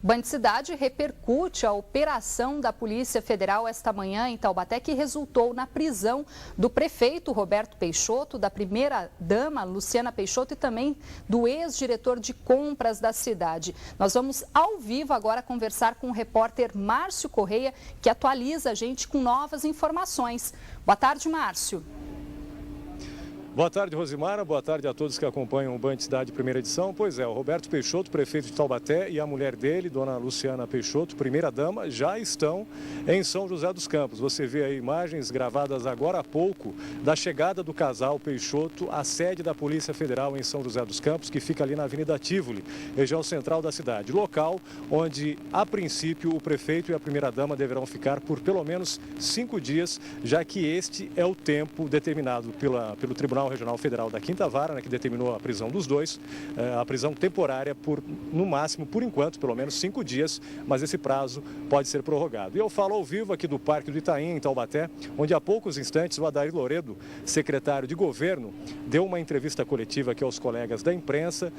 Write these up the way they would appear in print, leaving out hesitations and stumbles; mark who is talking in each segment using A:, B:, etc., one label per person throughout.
A: O Band Cidade repercute a operação da Polícia Federal esta manhã em Taubaté, que resultou na prisão do prefeito Roberto Peixoto, da primeira-dama Luciana Peixoto e também do ex-diretor de compras da cidade. Nós vamos ao vivo agora conversar com o repórter Márcio Correia, que atualiza a gente com novas informações. Boa tarde, Márcio.
B: Boa tarde, Rosimara. Boa tarde a todos que acompanham o Band Cidade Primeira Edição. Pois é, o Roberto Peixoto, prefeito de Taubaté, e a mulher dele, dona Luciana Peixoto, primeira-dama, já estão em São José dos Campos. Você vê aí imagens gravadas agora há pouco da chegada do casal Peixoto à sede da Polícia Federal em São José dos Campos, que fica ali na Avenida Tivoli, região central da cidade. Local onde, a princípio, o prefeito e a primeira-dama deverão ficar por pelo menos 5 dias, já que este é o tempo determinado pelo Tribunal Regional Federal da Quinta Vara, né, que determinou a prisão dos dois, a prisão temporária por, no máximo, por enquanto, pelo menos 5 dias, mas esse prazo pode ser prorrogado. E eu falo ao vivo aqui do Parque do Itaim, em Taubaté, onde há poucos instantes o Adair Loredo, secretário de governo, deu uma entrevista coletiva aqui aos colegas da imprensa,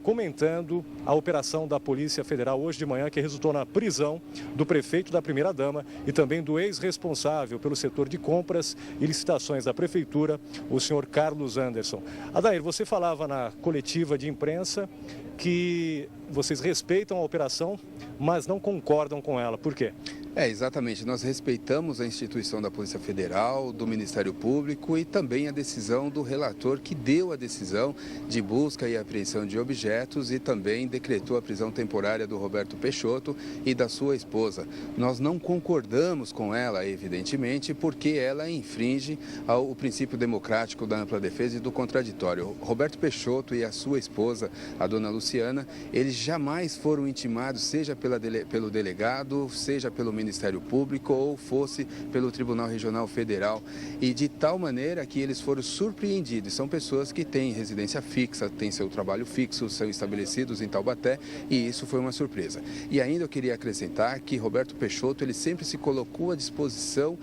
B: comentando a operação da Polícia Federal hoje de manhã, que resultou na prisão do prefeito, da primeira-dama e também do ex-responsável pelo setor de compras e licitações da prefeitura, o senhor Carlos Anderson. Adair, você falava na coletiva de imprensa que vocês respeitam a operação, mas não concordam com ela. Por quê?
C: Exatamente. Nós respeitamos a instituição da Polícia Federal, do Ministério Público e também a decisão do relator que deu a decisão de busca e apreensão de objetos e também decretou a prisão temporária do Roberto Peixoto e da sua esposa. Nós não concordamos com ela, evidentemente, porque ela infringe o princípio democrático da ampla defesa e do contraditório. Roberto Peixoto e a sua esposa, a dona Luciana, eles jamais foram intimados, seja pelo delegado, seja pelo Ministério Público ou fosse pelo Tribunal Regional Federal, e de tal maneira que eles foram surpreendidos. São pessoas que têm residência fixa, têm seu trabalho fixo, são estabelecidos em Taubaté, e isso foi uma surpresa. E ainda eu queria acrescentar que Roberto Peixoto, ele sempre se colocou à disposição,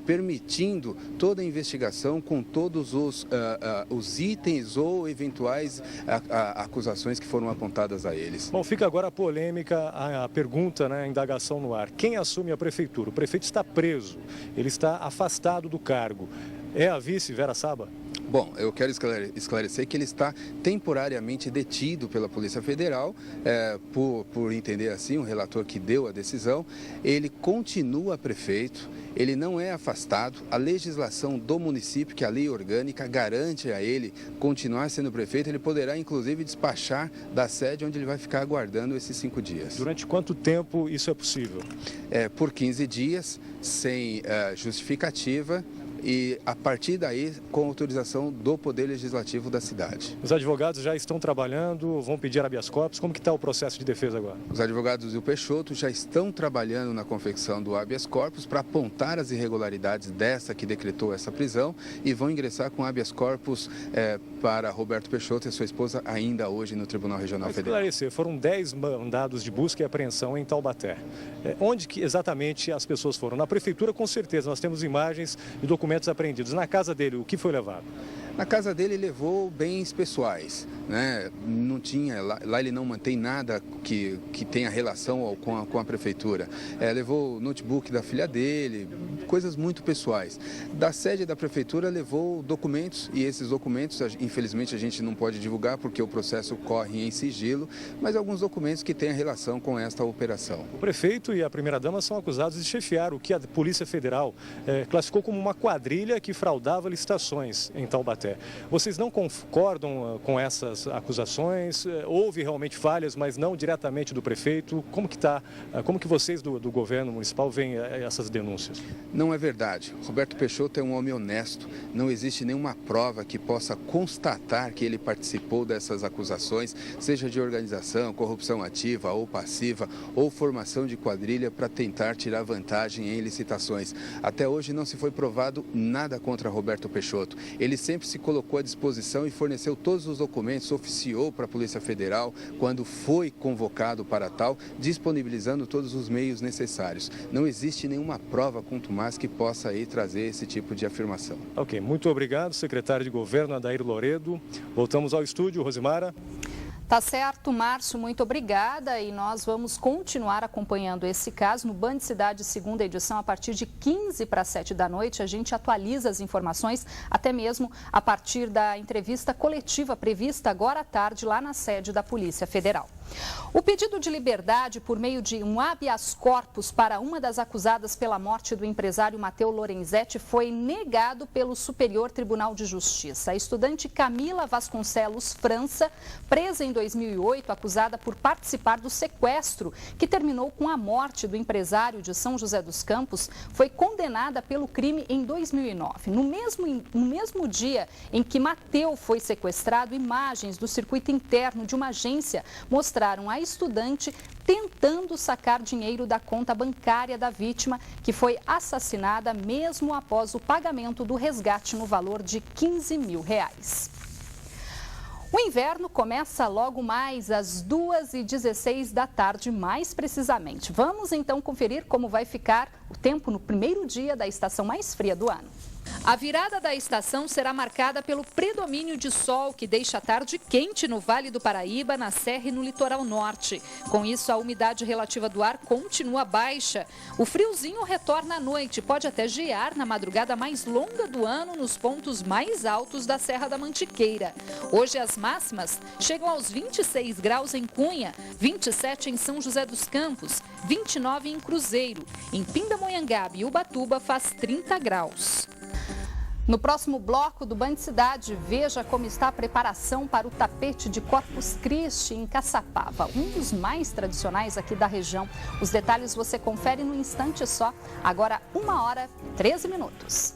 C: permitindo toda a investigação com todos os itens ou eventuais acusações que foram apontadas a eles.
B: Bom, fica agora a polêmica, a pergunta, né, a indagação no ar. Quem assume a prefeitura? O prefeito está preso, ele está afastado do cargo. É a vice Vera Saba?
C: Bom, eu quero esclarecer que ele está temporariamente detido pela Polícia Federal, por entender assim, o relator que deu a decisão. Ele continua prefeito, ele não é afastado. A legislação do município, que é a lei orgânica, garante a ele continuar sendo prefeito. Ele poderá, inclusive, despachar da sede onde ele vai ficar aguardando esses 5 dias.
B: Durante quanto tempo isso é possível?
C: Por 15 dias, sem justificativa. E, a partir daí, com autorização do Poder Legislativo da cidade.
B: Os advogados já estão trabalhando, vão pedir habeas corpus. Como que está o processo de defesa agora?
C: Os advogados do Peixoto já estão trabalhando na confecção do habeas corpus para apontar as irregularidades dessa que decretou essa prisão e vão ingressar com habeas corpus para Roberto Peixoto e sua esposa ainda hoje no Tribunal Regional Federal.
B: Esclarecer, foram 10 mandados de busca e apreensão em Taubaté. Onde que exatamente as pessoas foram? Na prefeitura, com certeza, nós temos imagens e documentos apreendidos. Na casa dele, o que foi levado?
C: Na casa dele, ele levou bens pessoais, né? Não tinha, lá ele não mantém nada que tenha relação com a prefeitura. Levou o notebook da filha dele, coisas muito pessoais. Da sede da prefeitura, levou documentos, e esses documentos, infelizmente, a gente não pode divulgar porque o processo corre em sigilo, mas alguns documentos que têm relação com esta operação.
B: O prefeito e a primeira-dama são acusados de chefiar o que a Polícia Federal classificou como uma quadrilha que fraudava licitações em Taubaté. Vocês não concordam com essas acusações? Houve realmente falhas, mas não diretamente do prefeito? Como que vocês do governo municipal veem essas denúncias?
C: Não é verdade. Roberto Peixoto é um homem honesto. Não existe nenhuma prova que possa constatar que ele participou dessas acusações, seja de organização, corrupção ativa ou passiva, ou formação de quadrilha para tentar tirar vantagem em licitações. Até hoje não se foi provado nada contra Roberto Peixoto. Ele sempre se colocou à disposição e forneceu todos os documentos, oficiou para a Polícia Federal quando foi convocado para tal, disponibilizando todos os meios necessários. Não existe nenhuma prova contumaz que possa aí trazer esse tipo de afirmação.
B: Ok, muito obrigado, secretário de Governo Adair Loredo. Voltamos ao estúdio, Rosimara.
A: Tá certo, Márcio, muito obrigada, e nós vamos continuar acompanhando esse caso no Band Cidade, segunda edição, a partir de 6:45 da noite. A gente atualiza as informações, até mesmo a partir da entrevista coletiva prevista agora à tarde lá na sede da Polícia Federal. O pedido de liberdade por meio de um habeas corpus para uma das acusadas pela morte do empresário Matteo Lorenzetti foi negado pelo Superior Tribunal de Justiça. A estudante Camila Vasconcelos França, presa em 2008, acusada por participar do sequestro que terminou com a morte do empresário de São José dos Campos, foi condenada pelo crime em 2009. No mesmo dia em que Matteo foi sequestrado, imagens do circuito interno de uma agência mostraram a estudante tentando sacar dinheiro da conta bancária da vítima, que foi assassinada mesmo após o pagamento do resgate no valor de R$15 mil. O inverno começa logo mais às 2h16 da tarde, mais precisamente. Vamos então conferir como vai ficar o tempo no primeiro dia da estação mais fria do ano. A virada da estação será marcada pelo predomínio de sol, que deixa a tarde quente no Vale do Paraíba, na Serra e no litoral norte. Com isso, a umidade relativa do ar continua baixa. O friozinho retorna à noite, pode até gear na madrugada mais longa do ano nos pontos mais altos da Serra da Mantiqueira. Hoje as máximas chegam aos 26 graus em Cunha, 27 em São José dos Campos, 29 em Cruzeiro. Em Pindamonhangaba e Ubatuba faz 30 graus. No próximo bloco do Band Cidade, veja como está a preparação para o tapete de Corpus Christi em Caçapava, um dos mais tradicionais aqui da região. Os detalhes você confere no instante só, agora 1h13.